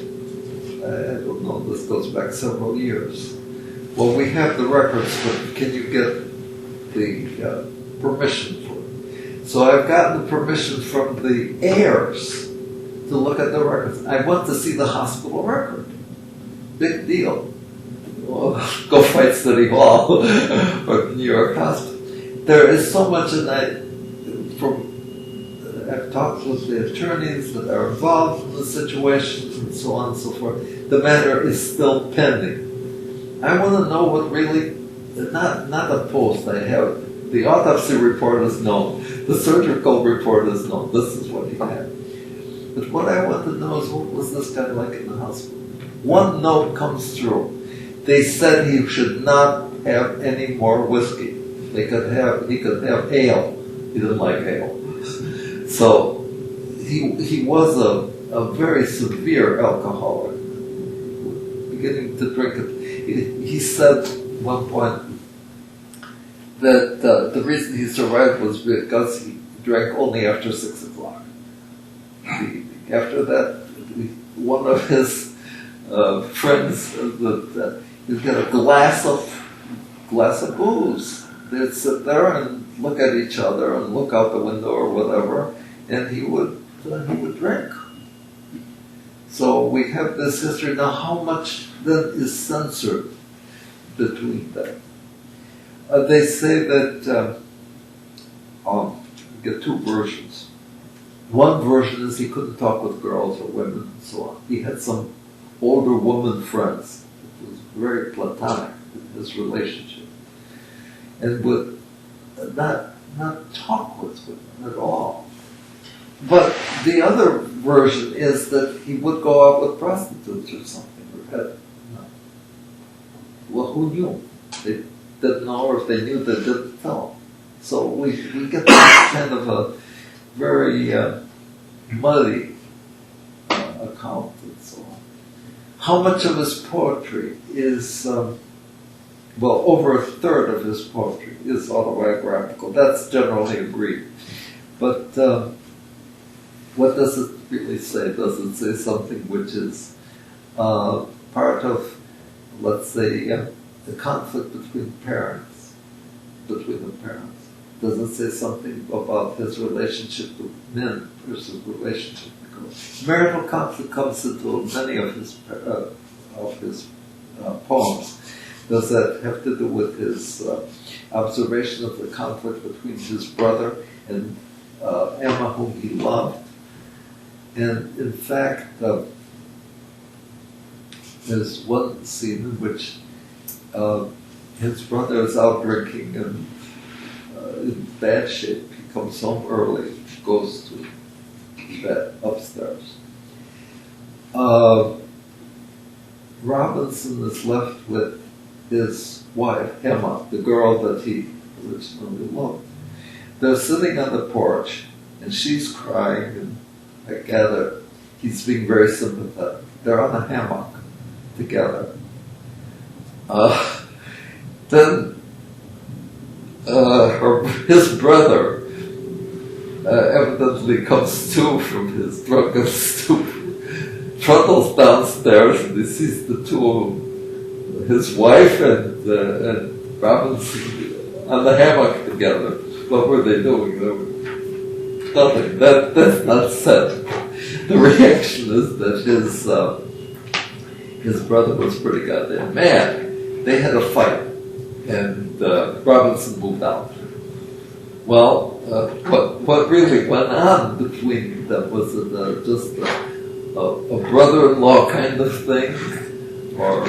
I don't know, this goes back several years. Well, we have the records, but can you get the permission for it? So I've gotten the permission from the heirs to look at the records. I want to see the hospital record. Big deal. Well, go fight City Hall or the New York Hospital. There is so much, and I've talked with the attorneys that are involved in the situations and so on and so forth. The matter is still pending. I want to know what really, not the post I have. The autopsy report is known. The surgical report is known. This is what he had. But what I want to know is, what was this guy like in the hospital? One note comes through. They said he should not have any more whiskey. He could have ale. He didn't like ale. So he was a very severe alcoholic, beginning to drink it. He said at one point that the reason he survived was because he drank only after 6 o'clock. After that, one of his friends he'd get a glass of booze. They'd sit there and look at each other and look out the window or whatever, and he would drink. So we have this history. Now, how much then is censored between them? They say that get two versions. One version is he couldn't talk with girls or women and so on. He had some older woman friends. It was very platonic in his relationship, and would not talk with women at all. But the other version is that he would go out with prostitutes or something. Well, who knew? They didn't know, or if they knew, they didn't tell. So we get this kind of a very muddy account and so on. How much of his poetry is, over a third of his poetry is autobiographical. That's generally agreed. But what does it really say? Does it say something which is part of, let's say, the conflict between the parents? Does it say something about his relationship with men versus relationship with girls? Marital conflict comes into many of his poems. Does that have to do with his observation of the conflict between his brother and Emma, whom he loved? And in fact, there's one scene in which his brother is out drinking and in bad shape. He comes home early, goes to bed upstairs. Robinson is left with his wife, Emma, the girl that he originally loved. They're sitting on the porch, and she's crying, and I gather he's being very sympathetic. They're on a hammock together. Then his brother evidently comes to from his drunken stupor, trundles downstairs, and he sees the two of them, his wife and Robinson on the hammock together. What were they doing? They were nothing. That's not said. The reaction is that his brother was pretty goddamn mad. They had a fight, and Robinson moved out. Well, what really went on between them? Was it just a brother-in-law kind of thing, or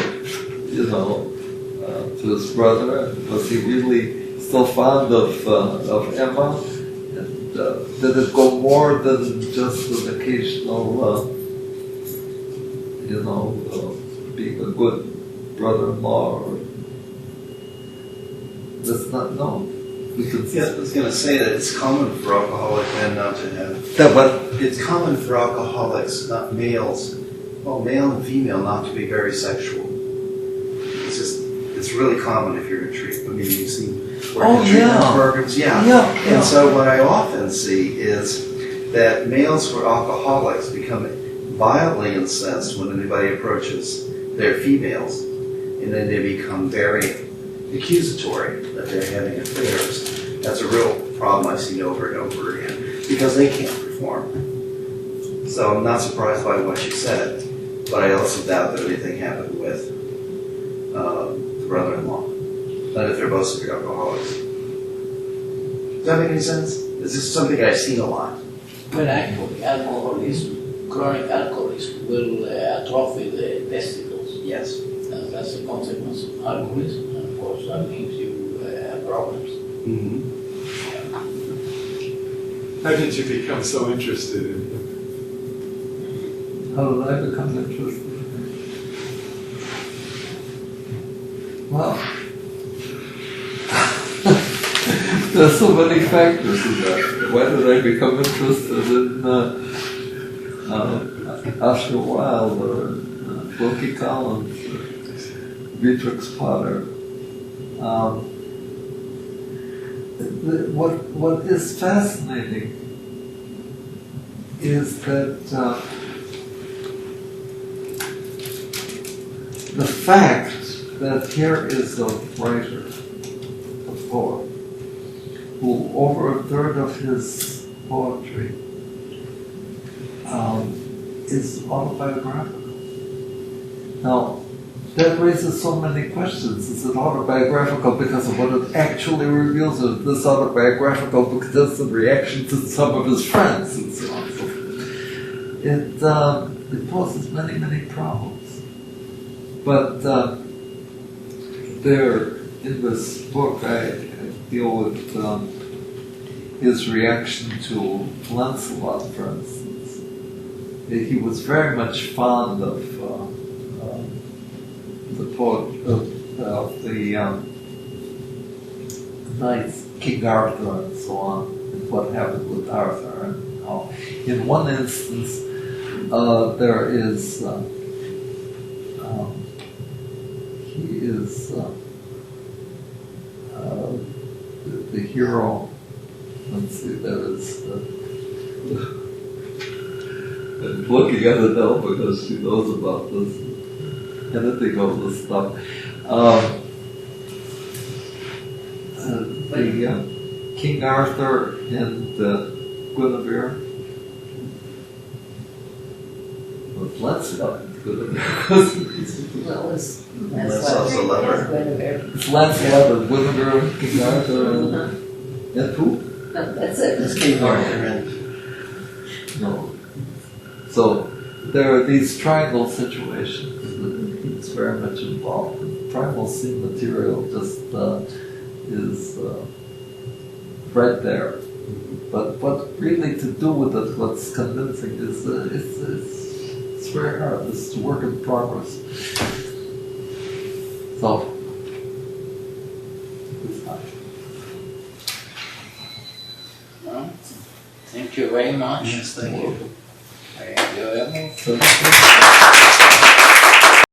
to his brother? Was he really still fond of Emma? And did it go more than just an occasional, being a good brother-in-law? Or that's not known. Yeah, I was going to say that it's common for alcoholic men not to have. That what? It's common for alcoholics, not males, male and female, not to be very sexual. It's really common if you're in treatment. I mean, you see treatment programs. Yeah. And so what I often see is that males who are alcoholics become violently incensed when anybody approaches their females, and then they become very accusatory that they're having affairs. That's a real problem I've seen over and over again, because they can't perform. So I'm not surprised by what you said, but I also doubt that anything happened with the brother-in-law, not if they're both severe alcoholics. Does that make any sense? Is this something I've seen a lot? But actually, alcoholism, chronic alcoholism, will atrophy the testicles. Yes. And that's a consequence of alcoholism. And of course, that means you have problems. Mm-hmm. How did you become so interested in him? How did I become interested? Well, there's so many factors in that. Why did I become interested in Oscar Wilde or Wilkie Collins or Beatrix Potter? What is fascinating is that the fact that here is a writer, a poet, who over a third of his poetry is autobiographical. Now, that raises so many questions. Is it autobiographical because of what it actually reveals, or is this autobiographical because of the reaction to some of his friends and so on and so forth? It poses many, many problems. But there, in this book, I deal with his reaction to Lancelot, for instance. He was very much fond of the poet of the knights, King Arthur, and so on, and what happened with Arthur, and how, in one instance, there is he is the hero. Let's see, there is. I'm looking at it now because she knows about this. Anything of this stuff. The King Arthur and Guinevere. With Lancelot and Guinevere. Well, it's Lancelot's a lover. It's Lancelot and Guinevere, King Arthur, and who? That's it. It's King Arthur and No. So there are these triangle situations. He's very much involved. The primal scene material just is right there. But what really to do with it, what's convincing is it's very hard. It's a work in progress. So it's hard. Well, thank you very much. yes, thank you. Very enjoyable. So,